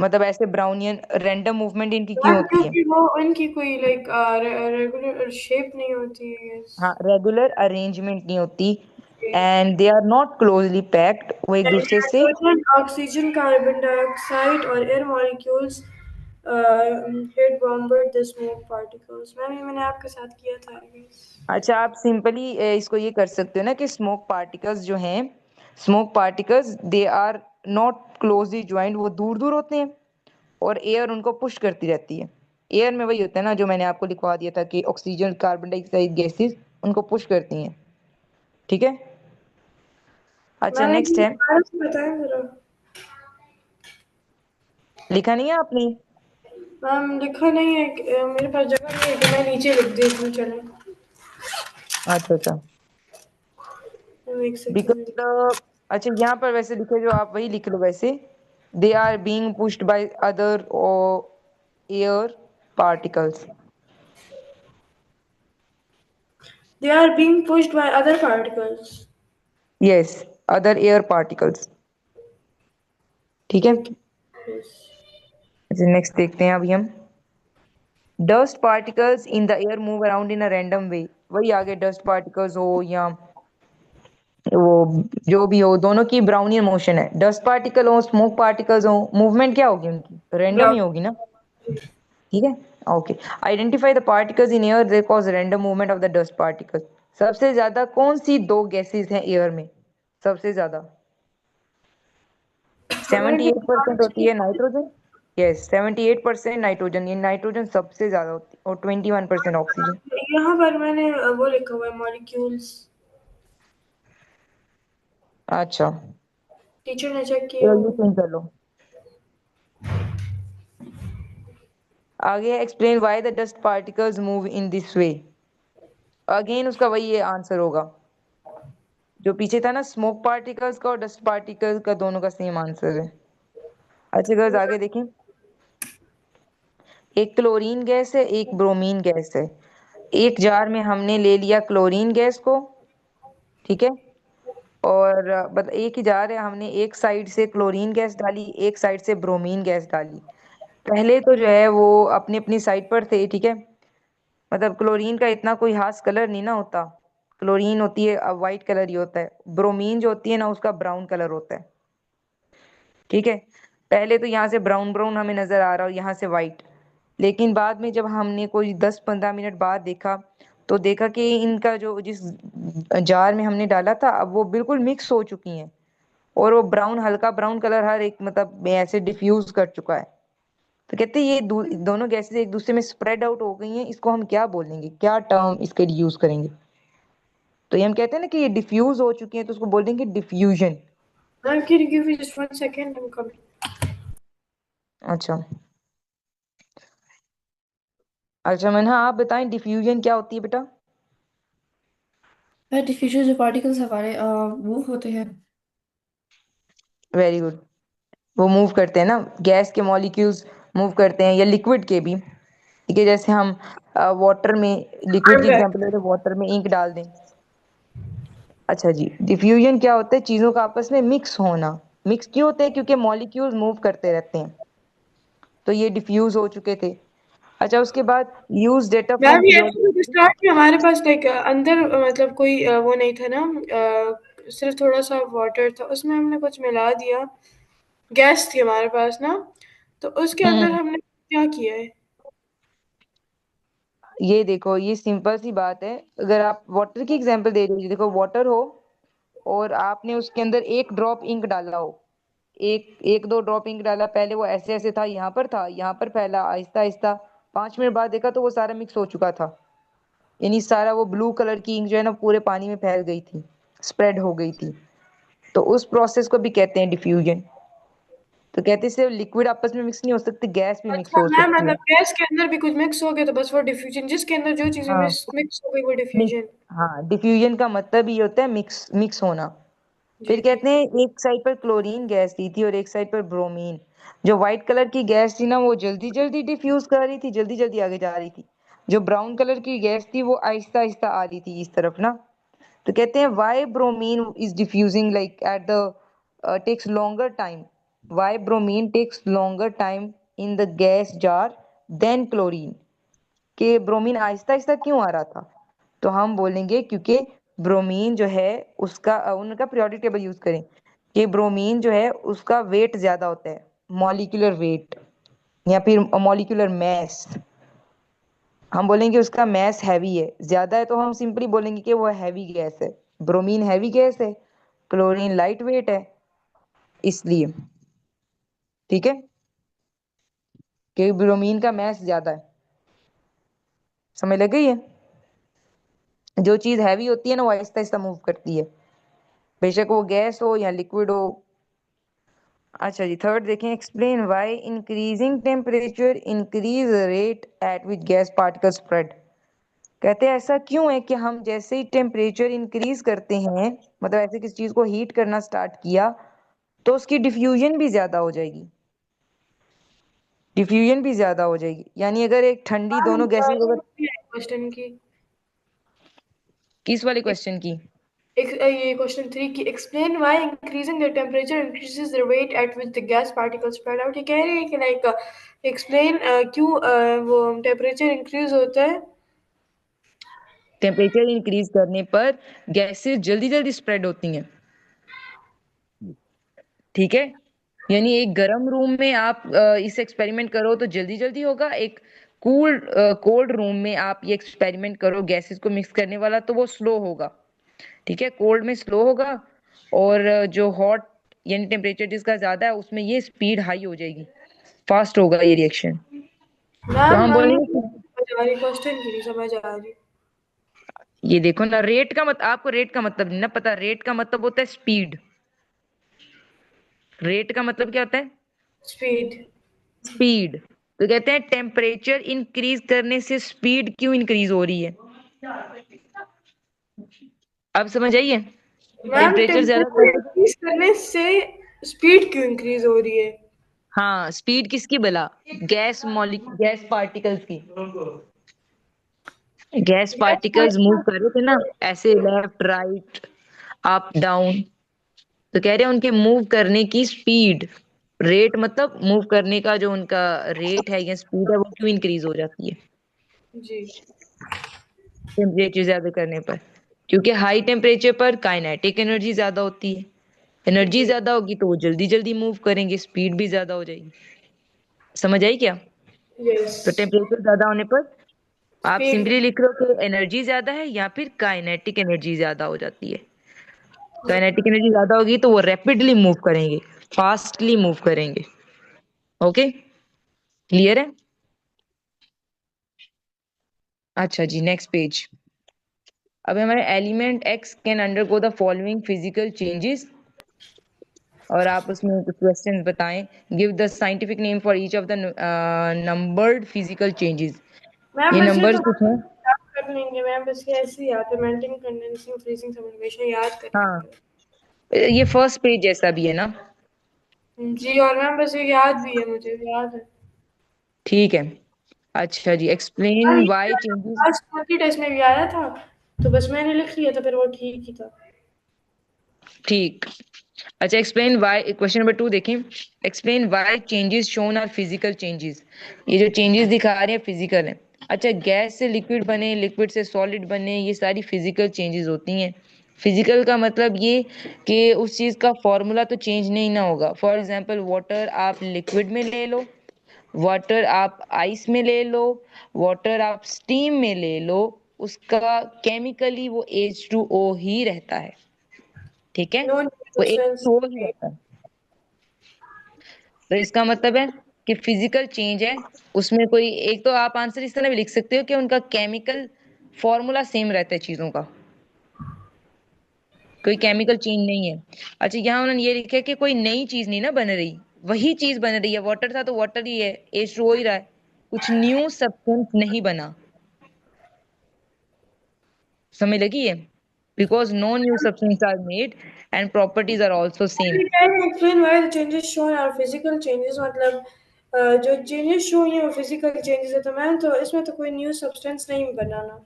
मतलब ऐसे ब्राउनियन रैंडम मूवमेंट इनकी क्यों मैम होती है? क्योंकि वो उनकी कोई लाइक रेगुलर शेप नहीं होती है, yes। हाँ, रेगुलर अरेंजमेंट नहीं होती, and they are not closely packed, वो एक दूसरे से। नाइट्रोजन, ऑक्सीजन, कार्बन डाइऑक्साइड और air molecules had bombard the smoke particles. Ma'am ये मैंने आपके साथ किया था, I guess। अच्छा, आप सिंपली इसको ये कर सकते हो ना कि स्मोक पार्टिकल्स जो हैं, smoke particles they are not closely joint, वो दूर दूर होते हैं और एयर उनको पुश करती रहती है। एयर में वही होता है ना जो मैंने आपको लिखवा दिया था कि ऑक्सीजन कार्बन डाइऑक्साइड गैसेस उनको पुश करती हैं। ठीक है। अच्छा, मैम नेक्स्ट ये है। दोबारा से बताएं जरा। लिखा नहीं है आपने? मैम लिखा नहीं है मेरे पास जगह नहीं है कि मैं नीचे लिख देती हूँ, चलें। अच्छा अच्छा। मैम एक सेकेंड। बिकॉज अच्छा, यहाँ पर वैसे लिखे जो आप वही लिख लो वैसे, they are being pushed by other air particles. They are being pushed by other particles. Yes, other air particles. ठीक है। Okay. Yes. अच्छा, नेक्स्ट देखते हैं अभी हम। Dust particles in the air move around in a random वे। वही आगे dust particles हो या वो जो भी हो, दोनों की ब्राउनियन मोशन है। डस्ट पार्टिकल हो, स्मोक पार्टिकल्स हो, मूवमेंट क्या होगी उनकी? रैंडम ही Brown. होगी ना। ठीक है। Okay. Identify the particles in air they cause random movement of the dust particles. सबसे ज्यादा कौन सी दो गैसेस हैं एयर में? सबसे ज्यादा 78% होती है नाइट्रोजन। यस, 78% नाइट्रोजन, ये नाइट्रोजन सबसे ज्यादा होती है, और 21% ऑक्सीजन। यहाँ पर मैंने वो लिखा हुआ है मॉलिक्यूल्स। अच्छा, टीचर ने चेक किया तो ये होगा। चेंज कर लो। आगे explain why the dust particles move in this way. Again उसका वही ये आंसर होगा जो पीछे था ना, स्मोक पार्टिकल्स का और डस्ट पार्टिकल्स का, दोनों का सेम आंसर है। अच्छा गर्ल्स, आगे देखें। एक क्लोरीन गैस है, एक ब्रोमीन गैस है। एक जार में हमने ले लिया क्लोरीन गैस को, ठीक है, और एक ही जार है, हमने एक साइड से क्लोरीन गैस डाली, एक साइड से ब्रोमीन गैस डाली। पहले तो जो है वो अपनी अपनी साइड पर थे, ठीक है। मतलब क्लोरीन का इतना कोई खास कलर नहीं ना होता। क्लोरीन होती है वाइट कलर ही होता है, ब्रोमीन जो होती है ना उसका ब्राउन कलर होता है। ठीक है। पहले तो यहाँ से ब्राउन ब्राउन हमें नजर आ रहा हो, यहाँ से वाइट। लेकिन बाद में जब हमने कोई 10-15 मिनट बाद देखा, तो देखा कि इनका जो जिस जार में हमने डाला था, अब वो बिल्कुल मिक्स हो चुकी हैं, और वो ब्राउन, हल्का ब्राउन कलर हर एक मतलब ऐसे डिफ्यूज कर चुका है। तो कहते हैं ये दोनों गैसेस एक दूसरे में स्प्रेड आउट हो गई हैं, इसको हम क्या बोलेंगे, क्या टर्म इसके लिए यूज करेंगे? तो ये हम कहते हैं ना कि ये डिफ्यूज हो चुकी हैं, तो उसको बोल देंगे diffusion. Ma'am, can you give me just 1 second? I'm coming. अच्छा अच्छा, मैंने, हाँ आप बताएं डिफ्यूजन क्या होती है बेटा? डिफ्यूजन जो पार्टिकल्स हमारे वो होते हैं। Very good. वो मूव करते हैं ना, गैस के मॉलिक्यूल्स मूव करते हैं, या लिक्विड के भी। ठीक है, जैसे हम वाटर में, लिक्विड I'm की back. एग्जांपल ले, वाटर में इंक डाल दें। अच्छा जी, डिफ्यूजन क्या होता है? चीजों का आपस में मिक्स होना। मिक्स क्यों होते हैं? क्योंकि मॉलिक्यूल्स मूव करते रहते हैं, तो ये डिफ्यूज हो चुके थे। अच्छा, उसके बाद यूज डेटा फ्रॉम मैम ये एक्चुअली पीरियोडिक। स्टार्ट में हमारे पास लाइक अंदर मतलब कोई वो नहीं था ना, सिर्फ थोड़ा सा वाटर था, उसमें हमने कुछ मिला दिया। गैस थी हमारे पास ना, तो उसके अंदर हम्म, हमने क्या किया है? ये देखो, ये सिंपल सी बात है। अगर आप वाटर की एग्जांपल दे रही हो, देखो वाटर हो और आपने उसके अंदर एक ड्रॉप इंक डाला हो, एक एक दो ड्रॉप इंक डाला, पहले वो ऐसे ऐसे था, यहाँ पर था, यहाँ पर फैला, आहिस्ता आहिस्ता 5 मिनट बाद देखा तो वो सारा मिक्स हो चुका था। यानी सारा वो ब्लू कलर की इंक जो है ना पूरे पानी में फैल गई थी, स्प्रेड हो गई थी। तो उस प्रोसेस को भी कहते हैं डिफ्यूजन। तो कहते हैं सिर्फ लिक्विड आपस में मिक्स नहीं हो सकती, गैस भी मिक्स अच्छा हो मैम, सकती है। मतलब गैस के अंदर भी कुछ मिक्स हो गया तो बस वो डिफ्यूजन, जिसके अंदर जो चीजें हाँ, मिक्स हो गई वो मिक्स। डिफ्यूजन। हाँ, डिफ्यूजन का मतलब ये होता है मिक्स मिक्स होना। फिर जी कहते ठीक है। हैं एक साइड पर क्लोरीन गैस दी थी और एक साइड पर ब्रोमीन। जो व्हाइट कलर की गैस थी ना वो जल्दी जल्दी डिफ्यूज कर रही थी, जल्दी जल्दी आगे जा रही थी। जो ब्राउन कलर की गैस थी वो आहिस्ता आहिस्ता आ रही थी इस तरफ ना। तो कहते हैं why bromine is diffusing like at the takes longer time, why bromine takes longer time in the gas jar than chlorine, कि ब्रोमीन आहिस्ता आहिस्ता क्यों आ रहा था। तो हम बोलेंगे क्योंकि ब्रोमीन जो है उसका उनका पीरियोडिक टेबल यूज करें कि ब्रोमीन जो है उसका वेट ज्यादा होता है, मॉलिक्यूलर वेट या फिर मॉलिक्यूलर मैस। हम बोलेंगे उसका मैस हैवी है, ज्यादा है, तो हम सिंपली बोलेंगे कि वो हैवी गैस है। ब्रोमीन हैवी गैस है, क्लोरीन लाइट वेट है, इसलिए। ठीक है, क्योंकि ब्रोमीन का मैस ज्यादा है। समझ लग गई है। जो चीज हैवी होती है ना वो आहिस्ता आहिस्ता मूव करती है, बेशक वो गैस हो या लिक्विड हो। अच्छा जी, थर्ड देखें, explain why increasing temperature increase rate at which gas particle spread. कहते हैं ऐसा क्यों है कि हम जैसे ही टेम्परेचर इंक्रीज करते हैं, मतलब ऐसे किसी चीज को हीट करना स्टार्ट किया, तो उसकी डिफ्यूजन भी ज्यादा हो जाएगी, डिफ्यूजन भी ज्यादा हो जाएगी। यानी अगर एक ठंडी दोनों गैसेस अगर, क्वेश्चन की किस वाले क्वेश्चन की? ये क्वेश्चन 3 की, explain why increasing the temperature increases the rate at which the gas particles spread out. ये कह रहे हैं कि लाइक एक्सप्लेन क्यों वो टेम्परेचर इंक्रीज होता है। टेम्परेचर इंक्रीज करने पर गैसेस जल्दी जल्दी स्प्रेड होती हैं। ठीक है, यानी एक गर्म रूम में आप इस एक्सपेरिमेंट करो तो जल्दी जल्दी होगा, एक कोल्ड रूम में आप ये एक्सपेरिमेंट करो गैसेस को मिक्स करने वाला, तो वो स्लो होगा। ठीक है, कोल्ड में स्लो होगा, और जो हॉट यानी टेम्परेचर जिसका ज्यादा है उसमें ये स्पीड हाई हो जाएगी, फास्ट होगा ये रिएक्शन। तो मैम हम मैम बोलेंगे कि समझ आ रही, क्वेश्चन की नहीं समझ आ रही। ये देखो ना, रेट का मतलब, आपको रेट का मतलब नहीं ना पता। रेट का मतलब होता है स्पीड। रेट का मतलब क्या होता है? स्पीड। स्पीड। तो कहते हैं टेम्परेचर इंक्रीज करने से स्पीड क्यों इंक्रीज हो रही है। अब समझ आइए, मैम टेम्परेचर ज्यादा टेम्परेचर करोगे। इंक्रीज करने से स्पीड क्यों इंक्रीज हो रही है। हाँ, स्पीड किसकी भला? गैस पार्टिकल्स की। गैस गैस पार्टिकल्स मूव कर रहे थे ना, ऐसे लेफ्ट राइट अप डाउन, तो कह रहे हैं उनके मूव करने की स्पीड, रेट मतलब मूव करने का जो उनका रेट है या स्पीड है वो क्यों इंक्रीज हो जाती है जी। टेम्परेचर ज्यादा करने पर। क्योंकि हाई टेम्परेचर पर काइनेटिक एनर्जी ज्यादा होती है, एनर्जी जी। ज्यादा होगी तो वो जल्दी जल्दी मूव करेंगे, स्पीड भी ज्यादा हो जाएगी। समझ आई क्या? यस। तो टेम्परेचर ज्यादा होने पर आप स्पीड। सिंपली लिख लो कि एनर्जी ज्यादा है या फिर काइनेटिक एनर्जी ज्यादा हो जाती है। काइनेटिक एनर्जी ज्यादा होगी तो वो रैपिडली मूव करेंगे, फास्टली मूव करेंगे। ओके, क्लियर है? अच्छा जी, नेक्स्ट पेज। अब हमारे element x can undergo the following physical changes, और आप उसमें कुछ क्वेश्चंस बताएं। Give the scientific name for each of the numbered physical changes. Ma'am ये बस ये नंबर्स तो कुछ हैं? याद कर लेंगे मैम, बस ये ऐसे ही याद है, मेल्टिंग कंडेंसिंग फ्रीजिंग सब्लिमेशन याद कर हाँ, लेंगे। ये फर्स्ट पेज जैसा भी है ना। जी, और मैम बस ये याद भी है, मुझे याद है। ठीक है, अच्छा जी, हाँ, एक्सप्लेन ये व्हाई चेंजेस। आज मल्टी टेस्ट में भी आया था, तो बस मैंने लिख लिया था, फिर वो ठीक ही था। ठीक। अच्छा, एक्सप्लेन व्हाई, क्वेश्चन नंबर 2 देखें। Explain why changes shown are physical changes. ये जो चेंजेस दिखा रहे हैं फिजिकल है। अच्छा, गैस से लिक्विड बने, लिक्विड से सॉलिड बने, ये सारी फिजिकल चेंजेस होती हैं। फिजिकल का मतलब ये कि उस चीज का फॉर्मूला तो चेंज नहीं ना होगा। फॉर एग्जांपल, वाटर आप लिक्विड में ले लो, वाटर आप आइस में ले लो, वाटर आप स्टीम में ले लो, उसका केमिकली वो H2O ही रहता है। ठीक है, नो वो सब्सटेंस। H2O ही रहता है। तो इसका मतलब है कि फिजिकल चेंज है उसमें। कोई एक, तो आप आंसर इस तरह भी लिख सकते हो कि उनका केमिकल फॉर्मूला सेम रहता है चीजों का, कोई केमिकल चेंज नहीं है। अच्छा, यहाँ उन्होंने ये लिखा है कि कोई नई चीज नहीं ना बन रही, वही चीज बन रही है। वाटर था तो वाटर ही है, H2O ही रहा है, कुछ न्यू सब्सटेंस नहीं बना। समझ लगी है? Because no new substance are made and properties are also same. Explain why the changes shown are physical changes, मतलब जो चेंजेस शो हुई हैं वो फिजिकल चेंजेस है, तो मैम तो इसमें तो कोई न्यू सब्सटेंस नहीं बनाना।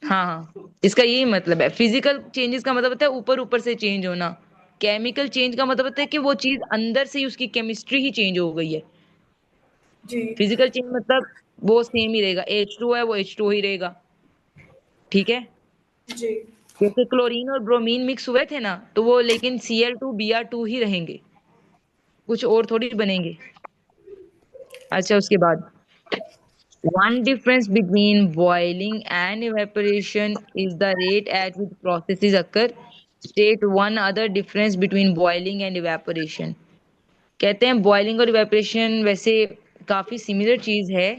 हाँ हाँ, इसका यही मतलब है। फिजिकल चेंजेस का मतलब होता है ऊपर ऊपर से चेंज होना। केमिकल चेंज का मतलब होता है कि वो चीज अंदर से ही उसकी केमिस्ट्री ही चेंज हो गई है। जी फिजिकल चेंज मतलब वो सेम ही रहेगा, H2 है वो H2 ही रहेगा। ठीक है। जी। जैसे क्लोरीन और ब्रोमीन मिक्स हुए थे ना, तो वो लेकिन Cl2Br2 ही रहेंगे, कुछ और थोड़ी बनेंगे। अच्छा, उसके बाद one difference between boiling and evaporation is the rate at which processes occur. State one other difference between boiling and evaporation. कहते हैं बॉइलिंग और इवेपोरेशन वैसे काफी सिमिलर चीज है,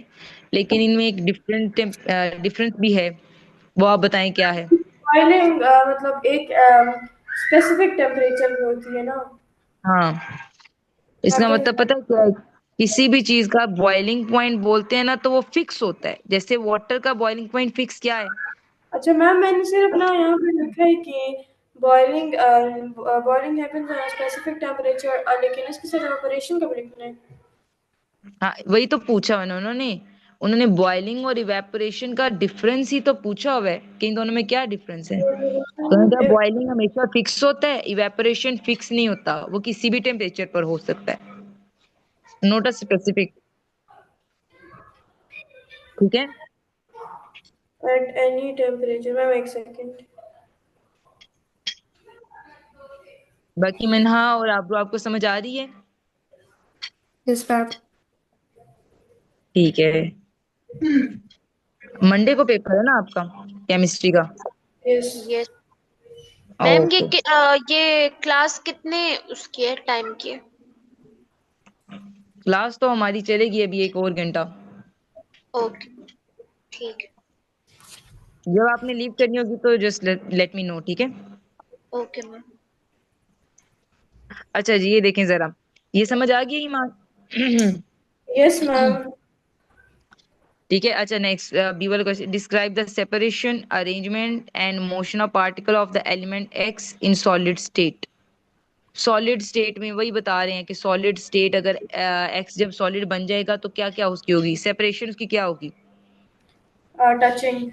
लेकिन इनमें एक डिफरेंस भी है। वो आप बताएं क्या है। बॉइलिंग मतलब एक स्पेसिफिक टेम्परेचर पे होती है ना। हाँ, इसका हैपन। मतलब पता है क्या है। किसी भी चीज का बॉइलिंग पॉइंट बोलते हैं ना, तो वो फिक्स होता है। जैसे वाटर का बॉइलिंग पॉइंट फिक्स क्या है। अच्छा मैम, मैंने सिर्फ ना यहाँ पे लिखा है कि boiling boiling happens at specific temperature, लेकिन इसके साथ ऑपरेशन कब लिखना है? हाँ, वही तो पूछा है उन्होंने। उन्होंने बॉइलिंग और इवेपोरेशन का डिफरेंस ही तो पूछा हुआ है कि इन दोनों में क्या डिफरेंस है। तो बॉइलिंग हमेशा फिक्स होता है, इवेपोरेशन फिक्स नहीं होता, वो किसी भी टेम्परेचर पर हो सकता है, नॉट अ स्पेसिफिक। ठीक है। At any temperature. मैम एक सेकेंड। बाकी मिनहा और आबरू आपको समझ आ रही है। Yes ma'am. ठीक है। मंडे को पेपर है ना आपका, केमिस्ट्री का। यस। Yes ma'am. ओके। ये क्लास कितने उसकी है, टाइम की है? क्लास तो हमारी चलेगी अभी 1 और घंटा। ओके, ठीक है। जब आपने लीव करनी होगी तो जस्ट लेट मी नो, ठीक है। Okay ma'am. अच्छा जी, ये देखें जरा, ये समझ आ गई ईमान। Yes ma'am. ठीक है। अच्छा, नेक्स्ट बी वाला question, describe the separation, arrangement and motion of particle of the element x in solid state. Solid state में वही बता रहे हैं कि सॉलिड स्टेट अगर एक्स जब सॉलिड बन जाएगा तो क्या क्या उसकी होगी, सेपरेशन उसकी क्या होगी। टचिंग।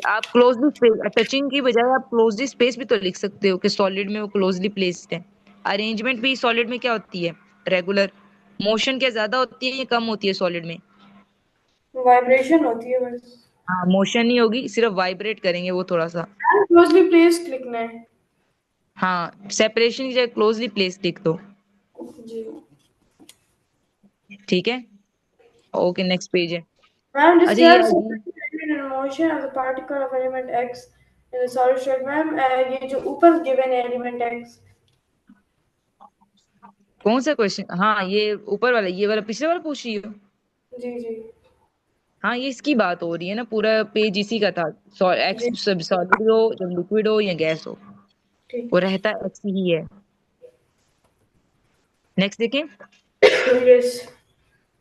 आप क्लोजली स्पेस, टचिंग की बजाय आप क्लोजली स्पेस भी तो लिख सकते हो कि सॉलिड में वो क्लोजली प्लेस्ड है। अरेंजमेंट भी सॉलिड में क्या होती है, रेगुलर। मोशन क्या ज्यादा होती है या कम होती है सॉलिड में। वाइब्रेशन होती है बस। हाँ, मोशन नहीं होगी, सिर्फ वाइब्रेट करेंगे वो थोड़ा सा। क्लोजली प्लेस्ड लिखना है। हाँ, सेपरेशन की जगह क्लोजली प्लेस लिख दो। जी। ठीक है। ओके, नेक्स्ट पेज है। मैम अच्छा ये describe separation and motion of the particle of element x in the solid state. Ma'am ये जो ऊपर गिवन है एलिमेंट एक्स। कौन सा क्वेश्चन, हाँ ये ऊपर वाला, ये वाला पिछले वाला पूछ रही हो। जी जी। हाँ, ये इसकी बात हो रही है ना, पूरा पेज इसी का था। जी। एक्स सब सॉलिड हो, जब लिक्विड हो या गैस हो, ठीक वो रहता एक्स ही है। नेक्स्ट देखें। है। यस।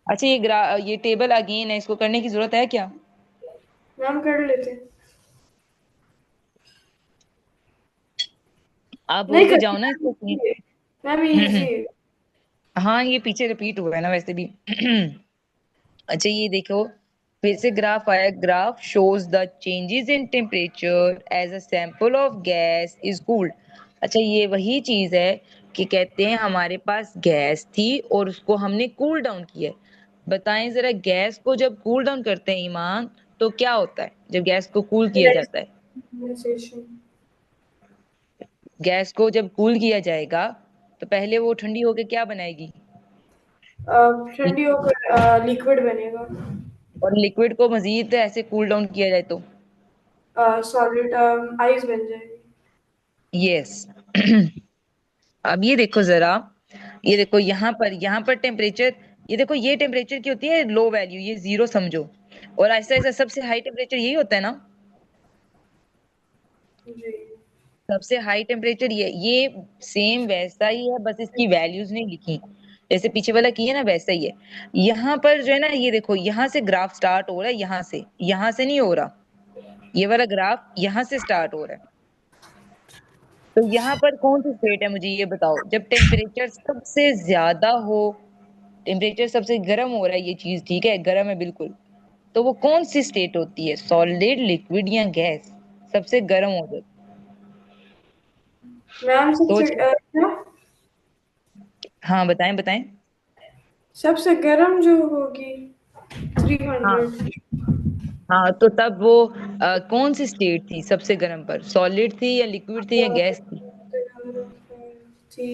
अच्छा, ये टेबल अगेन है, इसको करने की जरूरत है क्या। मैम कर लेते हैं। आप नहीं बोलते जाओ ना इसको। करते मैम, इजी है। हाँ, ये पीछे रिपीट हुआ है ना वैसे भी। अच्छा, ये देखो, फिर से ग्राफ आया। Graph shows the changes in temperature as a sample of gas is cooled. अच्छा, ये वही चीज है कि कहते हैं हमारे पास गैस थी और उसको हमने कूल डाउन किया है। बताएं जरा, गैस को जब कूल डाउन करते हैं ईमान, तो क्या होता है जब गैस को कूल किया जाता है। कंडेंसेशन। गैस को जब कूल किया जाएगा तो पहले वो ठंडी होके क्या बनाएगी। ठंडी होकर लिक्विड बनेगा। और लिक्विड को मजीद ऐसे कूल डाउन किया जाए तो। सॉलिड आइस बन जाएगी। यस। अब ये देखो जरा, ये देखो यहाँ पर टेम्परेचर, ये देखो ये टेम्परेचर की होती है लो वैल्यू, ये जीरो समझो। और ऐसा ऐसा सबसे हाई टेम्परेचर यही होता है ना। जी। सबसे हाई टेम्परेचर ये सेम वैसा ही है, बस इसकी वैल्यूज नहीं लिखी। जैसे पीछे वाला की है ना, वैसा ही है। यहाँ पर जो है ना, ये देखो यहाँ से ग्राफ स्टार्ट हो रहा है, यहाँ से नहीं हो रहा। ये वाला ग्राफ यहाँ से स्टार्ट हो रहा है। तो यहाँ पर कौन सी स्टेट है, मुझे ये बताओ, जब टेम्परेचर सबसे ज्यादा हो। टेम्परेचर सबसे गर्म हो रहा है, ये चीज ठीक है, गर्म है बिल्कुल। तो वो कौन सी स्टेट होती है, सॉलिड, लिक्विड या गैस? सबसे गर्म हो जाए। मैम सबसे सोच। क्या? हाँ बताएं बताएं। सबसे गर्म जो होगी हाँ 300। हाँ, तो तब वो कौन सी स्टेट थी सबसे गर्म पर, सॉलिड थी या लिक्विड थी या गैस थी? थी,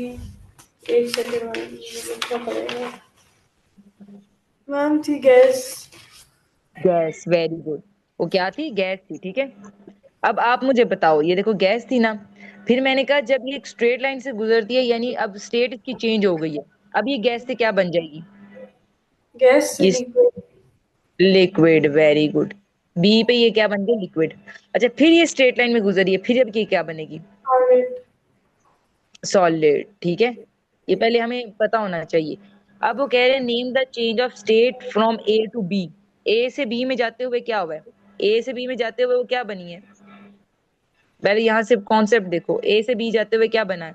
एक सेकेंड मैम, मुझे लिखना पड़ेगा। मैम थी गैस। Gas, very good. वो क्या थी, गैस थी, ठीक है। अब आप मुझे बताओ, ये देखो गैस थी ना, फिर मैंने कहा जब ये एक स्ट्रेट लाइन से गुजरती है, यानी अब स्टेट इसकी चेंज हो गई है, अब ये गैस से क्या बन जाएगी? गैस से ये liquid. Liquid, very good. B पे ये क्या बन गया, लिक्विड। अच्छा, फिर ये स्ट्रेट लाइन में गुजरी है, फिर अब ये क्या बनेगी? सॉलिड। सॉलिड, ठीक है। ये पहले हमें पता होना चाहिए। अब वो कह रहे हैं name the change of state from A to B. A से बी में जाते हुए क्या हुआ है? ए से बी में जाते हुए वो क्या बनी है? पहले यहाँ से कॉन्सेप्ट देखो, ए से बी जाते हुए क्या बना है?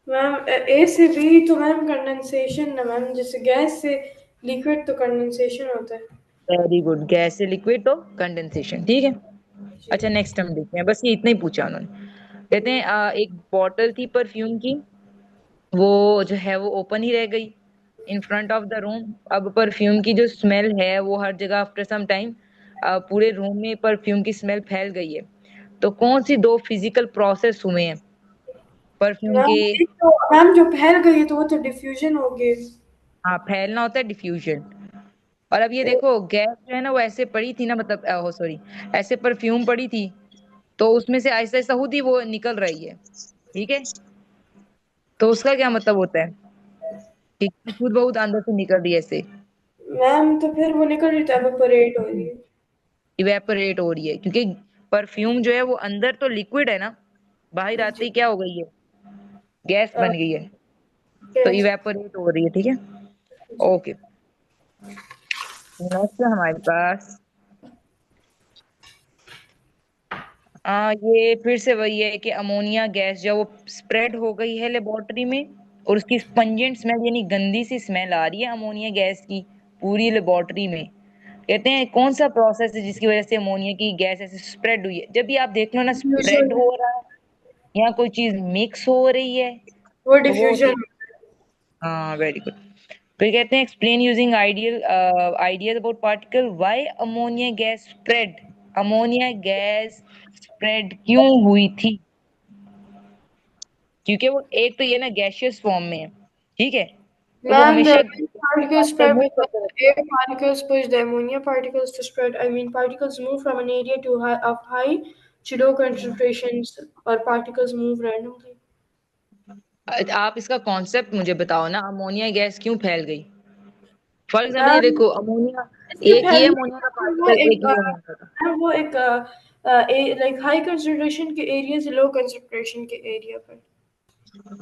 मैम ए से बी तो मैम कंडेंसेशन ना मैम, जैसे गैस से लिक्विड तो कंडेंसेशन होता है। वेरी गुड, गैस से लिक्विड तो कंडेंसेशन, ठीक है। जी। अच्छा नेक्स्ट हम देखते हैं, बस ये इतना ही पूछा उन्होंने। कहते हैं एक बॉटल थी परफ्यूम की, वो जो है वो ओपन ही रह गई in front of the room. अब परफ्यूम की जो स्मेल है वो हर जगह आफ्टर सम टाइम पूरे रूम में परफ्यूम की स्मेल फैल गई है। तो कौन सी दो फिजिकल प्रोसेस हुए हैं परफ्यूम के? मैम एक तो मैम जो फैल गई है तो वो तो डिफ्यूजन हो गई। हाँ, फैलना होता है डिफ्यूजन। और अब ये देखो गैस जो है ना वो ऐसे पड़ी थी ना, मतलब हो सॉरी, ऐसे परफ्यूम पड़ी थी, तो उसमें से आहिस्ता आहिस्ता खुद ही वो निकल रही है, ठीक है। तो उसका क्या मतलब होता है कि खुद बहुत अंदर से निकल रही है ऐसे, मैम तो फिर वो निकल रही, एवेपोरेट हो रही है। इवेपोरेट हो रही है, क्योंकि परफ्यूम जो है वो अंदर तो लिक्विड है ना, बाहर आते जी। ही क्या हो गई है, गैस बन गई है। तो गैस। इवेपोरेट हो रही है, ठीक है। जी। ओके, नेक्स्ट है हमारे पास ये फिर से वही है कि अमोनिया गैस जो वो स्प्रेड हो गई है लेबोरेटरी में, और उसकी स्पंजेंट स्मेल यानी गंदी सी स्मेल आ रही है अमोनिया गैस की पूरी लेबोरेटरी में। कहते हैं कौन सा प्रोसेस है जिसकी वजह से अमोनिया की गैस ऐसे स्प्रेड हुई है? जब भी आप देख लो ना डिफ्यूजन। स्प्रेड हो रहा है या कोई चीज मिक्स हो रही है, वो तो वो होती डिफ्यूजन। है। हाँ, वेरी गुड। फिर कहते हैं explain using ideal ideas about particle, why ammonia gas spread. Ammonia gas spread क्यों हुई थी? क्योंकि वो एक तो ये ना गैसियस फॉर्म में है, ठीक है, तो वो मैम the हमेशा particles particle spread move because करते रहते air particles push the ammonia particles to spread. I mean, particles move from an area of high to low concentrations, or particles move randomly. हैं। आप इसका concept मुझे बताओ ना, ammonia gas क्यों फैल गई? फॉर एग्जाम्पल ये मैम देखो अमोनिया, इसके एक ये फैलने अमोनिया का का वो पार्टिकल, एक एक ये अमोनिया का। मैम वो एक लाइक हाई कंसंट्रेशन के एरिया से लो कंसंट्रेशन के एरिया पर।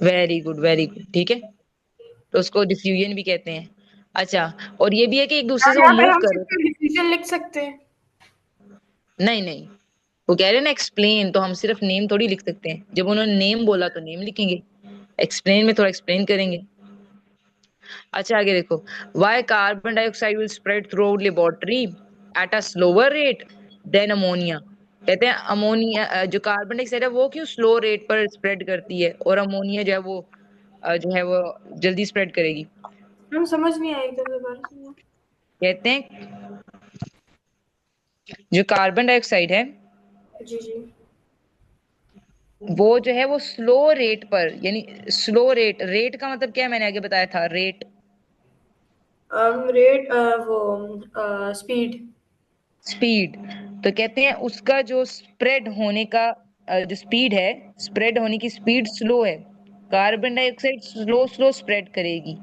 वेरी गुड, वेरी गुड, ठीक है। तो उसको डिफ्यूजन भी कहते हैं। अच्छा, और ये भी है कि एक दूसरे मैम से वो यहाँ पर मूव हम कर रहे थे। सिर्फ डिफ्यूजन लिख सकते हैं। नहीं नहीं, वो कह रहे हैं ना एक्सप्लेन, तो हम सिर्फ नेम थोड़ी लिख सकते हैं, जब उन्होंने नेम बोला तो नेम लिखेंगे, एक्सप्लेन में थोड़ा एक्सप्लेन करेंगे। अच्छा आगे देखो, why carbon dioxide will spread throughout laboratory at a slower rate than ammonia. कहते हैं अमोनिया जो कार्बन डाइऑक्साइड है वो क्यों स्लो रेट पर स्प्रेड करती है, और अमोनिया जो है वो जो है वो जल्दी स्प्रेड करेगी? हम समझ नहीं आए एकदम दोबारा से। कहते हैं जो कार्बन डाइऑक्साइड है जी जी। वो जो है वो स्लो रेट पर, यानी स्लो रेट, रेट का मतलब क्या है मैंने आगे बताया था, रेट रेट वो स्पीड। स्पीड। तो कहते हैं उसका जो स्प्रेड होने का जो स्पीड है, स्प्रेड होने की स्पीड स्लो है। Carbon dioxide slow slow spread करेगी।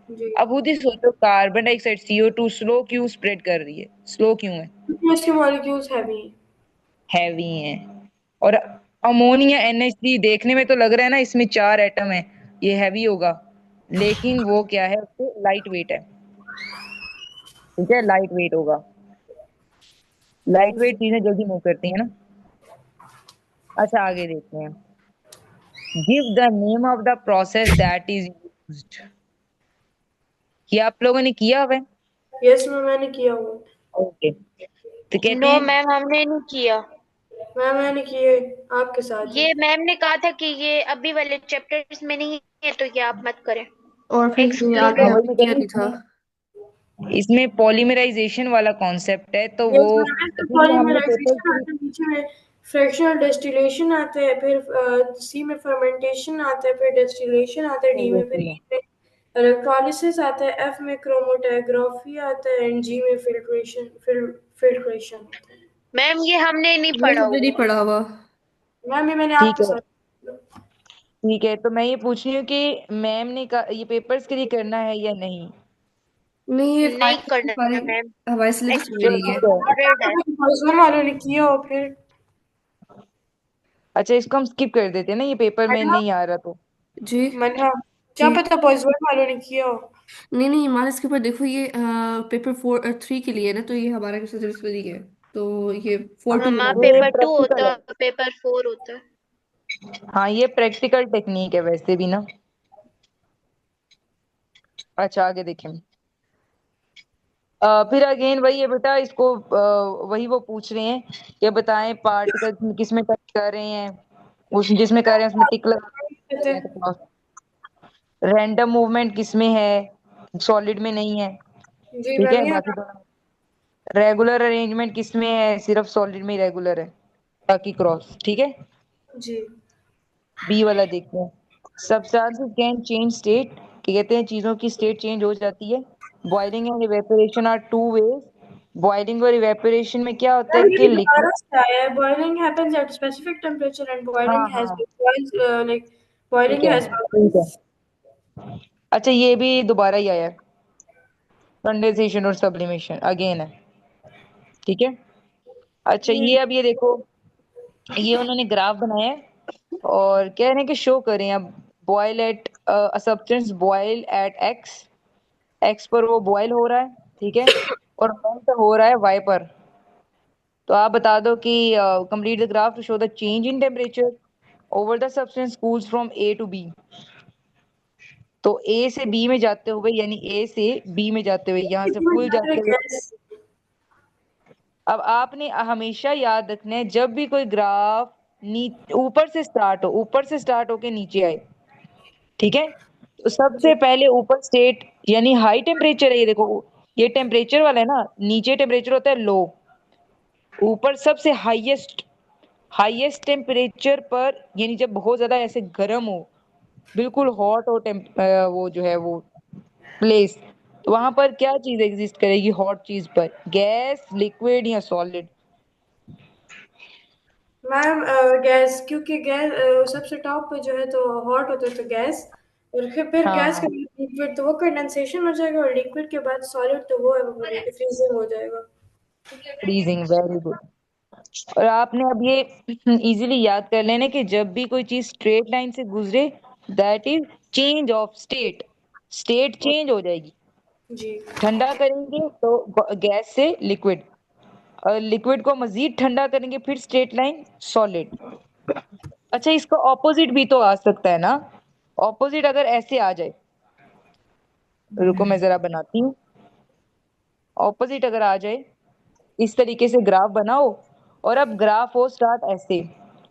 जी। अब खुद ही सोचो, कार्बन डाइऑक्साइड CO2 स्लो क्यों स्प्रेड कर रही है, स्लो क्यों है? क्योंकि उसके मॉलिक्यूल्स हैवी हैं। हैवी है। और अमोनिया NH3 देखने में तो लग रहा है ना इसमें 4 एटम है, ये हैवी होगा, लेकिन वो क्या है, उससे लाइट वेट है, ठीक है, लाइट वेट होगा। लाइट वेट चीजें जल्दी मूव करती है ना। अच्छा आगे देखते हैं, give the name of the process that is used. ये आप लोगों ने किया हुआ है, यस मैम मैंने किया हुआ। ओके, तो कहते नो हैं मैम, हमने नहीं किया। मैम मैंने किए, आपके साथ ही। ये मैम ने कहा था कि ये अभी वाले चैप्टर्स में नहीं है, तो ये आप मत करें, और फिर ये आगे एक्सक्लूडेड। वही आपने मैं कह किया रही नहीं था। हूँ, इसमें पॉलीमराइजेशन वाला कॉन्सेप्ट है, तो वो यस मैम, तो फिर ये हमने पेपर पॉलीमराइजेशन आता है, नीचे में फ्रैक्शनल डिस्टिलेशन आता है, फिर सी में फर्मेंटेशन आता है, फिर डिस्टिलेशन आता है डी में, फिर ई में इलेक्ट्रोलिसिस आता है, एफ में क्रोमेटोग्राफी आता है, एंड जी में फिल्ट्रेशन होता है। मैम ये हमने नहीं ये पढ़ा सबने नहीं हुआ। पढ़ा हुआ। मैम ये मैंने ठीक आपके है। साथ। ठीक है, तो मैं ये पूछ रही हूँ कि मैम ने ये पेपर्स के लिए करना है या नहीं? नहीं, ये नहीं फाइनल करना हमारे है मैम, हमारे सिलेबस में चलो नहीं है। ठीक है। एक्सक्लूडेड है। पॉइजन वालों ने किया हो फिर। अच्छा, इसको हम स्किप कर देते हैं ना, ये पेपर में मन्ना, नहीं आ रहा तो। जी। मन्ना, क्या जी। पता पॉइजन वालों ने किया हो। नहीं नहीं, हमारे इसके ऊपर देखो, ये पेपर 4 3 के लिए है ना, तो ये हमारे सिलेबस में नहीं है। तो ये 4 2 हमारा होगा हमारा। ये पेपर 2 प्रैक्टिकल होता है। है, पेपर 4 होता है। हाँ, ये प्रैक्टिकल टेक्निक है वैसे भी ना। अच्छा, आगे देखें। फिर अगेन वही है बेटा, इसको वही वो पूछ रहे हैं कि बताएं पार्टिकल किस में टच कर रहे हैं, उस जिसमें कर रहे हैं उसमें टिक कहते लगा। रैंडम मूवमेंट किस में है, सॉलिड में नहीं है। जी ठीक मैम है, ये बाकी दोनों। रेगुलर अरेंजमेंट किस में है, सिर्फ सॉलिड में ही रेगुलर है, बाकी क्रॉस। ठीक है। जी बी वाला देखते हैं। सब्सटेंसेस कैन चेंज स्टेट, कहते हैं चीजों की स्टेट चेंज हो जाती है। Boiling and evaporation are two ways. Boiling और इवेपोरेशन में क्या होता है मैम ये कि लिक्विड। दोबारा से आया है, boiling happens at specific temperature and हाँ बॉइलिंग हैज हाँ, बीन लाइक ठीक बॉइलिंग है हैज। ठीक है। अच्छा, ये भी दोबारा ही आया है, कंडेंसेशन और सब्लिमेशन अगेन है। ठीक है। अच्छा, ये अब ये देखो, ये उन्होंने ग्राफ बनाया है और कह रहे हैं कि शो करें अब। Boil at substance boil at X, X पर वो बॉयल हो रहा है। ठीक है। और मेल्ट हो रहा है वाई पर। तो आप बता दो कि complete the graph to show the change in temperature over the substance cools from A to B. तो ए से बी में जाते हुए, यानी ए से बी में जाते हुए, यहाँ से फुल जाते हुए। अब आपने हमेशा याद रखना है, जब भी कोई ग्राफ ऊपर से स्टार्ट हो, ऊपर से स्टार्ट होके नीचे आए। ठीक है। तो सबसे जी पहले ऊपर स्टेट यानी हाई टेम्परेचर है, ये देखो, ये टेम्परेचर वाला है ना, नीचे टेम्परेचर होता है लो, ऊपर सबसे हाईएस्ट, हाईएस्ट टेम्परेचर पर, यानी जब बहुत ज्यादा ऐसे गर्म हो, बिल्कुल हॉट हो वो जो है वो प्लेस, तो वहां पर क्या चीज एग्जिस्ट करेगी हॉट चीज पर, गैस, लिक्विड या सॉलिड? मैम गैस, क्योंकि गैस सबसे टॉप पे जो है तो हॉट होता है तो गैस, और फिर हाँ गैस के हाँ, बाद लिक्विड तो वो कंडेंसेशन हो जाएगा, और लिक्विड के बाद सॉलिड तो वो फ्रीजिंग हो जाएगा। Freezing, very good. और आपने अब ये इजीली याद कर लेना कि जब भी कोई चीज स्ट्रेट लाइन से गुजरे, that is change of state, state change हो जाएगी। जी ठंडा करेंगे तो गैस से लिक्विड, और लिक्विड को मजीद ठंडा करेंगे फिर स्ट्रेट लाइन सॉलिड। अच्छा, इसका ऑपोजिट भी तो आ सकता है ना, ऑपोजिट अगर ऐसे आ जाए, रुको मैं जरा बनाती हूँ। ऑपोजिट अगर आ जाए, इस तरीके से ग्राफ बनाओ, और अब ग्राफ हो स्टार्ट ऐसे,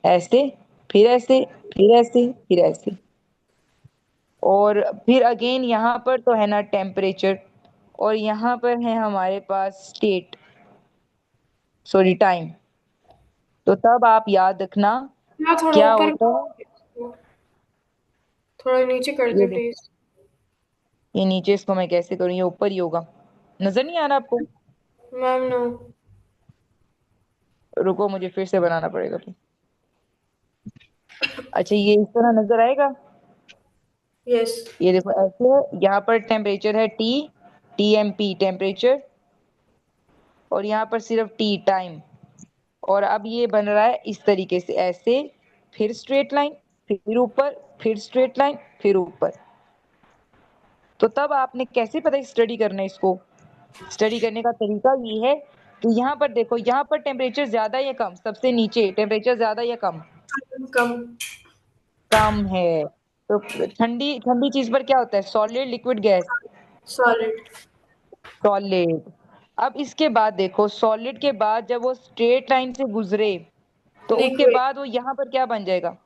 ऐसे, फिर ऐसे, फिर ऐसे, फिर ऐसे, और फिर अगेन यहाँ पर तो है ना टेम्परेचर, और यहाँ पर है हमारे पास स्टेट, सॉरी टाइम। तो तब आप याद रखना हाँ थोड़ा क्या ऊपर, होता है। थोड़ा नीचे कर ये दे देखो, प्लीज। ये नीचे इसको मैं कैसे करूँ, ये ऊपर ही होगा, नजर नहीं आ रहा आपको? Ma'am no. रुको, मुझे फिर से बनाना पड़ेगा तो। अच्छा, ये इस तरह नजर आएगा। यस ये देखो ऐसे है, यहाँ पर टेम्परेचर है टी, टीएमपी टेम्परेचर, और यहाँ पर सिर्फ टी टाइम। और अब ये बन रहा है इस तरीके से ऐसे, फिर स्ट्रेट लाइन, फिर ऊपर, फिर स्ट्रेट लाइन, फिर ऊपर। तो तब आपने कैसे पता स्टडी करना है इसको? स्टडी करने का तरीका ये है कि यहाँ पर देखो, यहाँ पर टेम्परेचर ज्यादा या कम, सबसे नीचे टेम्परेचर ज्यादा या कम? कम। कम है। तो ठंडी ठंडी चीज पर क्या होता है, solid, liquid, gas? Solid. Solid. अब इसके बाद देखो, सॉलिड के बाद जब वो स्ट्रेट लाइन से गुजरे तो उसके लिक्विड। बाद वो यहाँ पर क्या बन जाएगा?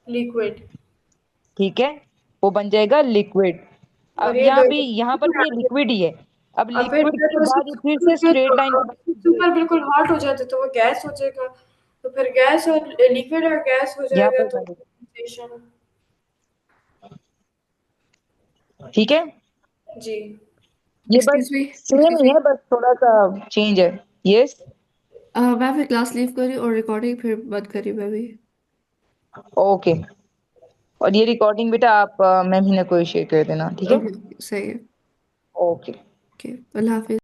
लिक्विड। ठीक है, वो बन जाएगा लिक्विड। और अब ये यहाँ पर भी ये लिक्विड ही है। अब और फिर लिक्विड जब के उसको बाद ये फिर से स्ट्रेट लाइन के बाद गुजरे, सुपर बिल्कुल हॉट हो जाता तो वो गैस हो जाएगा। तो फिर गैस और लिक्विड और गैस हो यहाँ जाएगा पर तो बन- कंडेंसेशन। ठीक है, जी। ये बस एक्सक्यूज मी, सेम एक्सक्यूज ही मी। है, बस थोड़ा सा चेंज है। यस। मैं फिर क्लास लीव करी और रिकॉर्डिंग फिर बंद करी मैं भी। ओके, और ये रिकॉर्डिंग बेटा आप मैम ही ने कोई शेयर कर देना, ठीक है? ओके, सही है। ओके। ओके, अल्लाह हाफिज।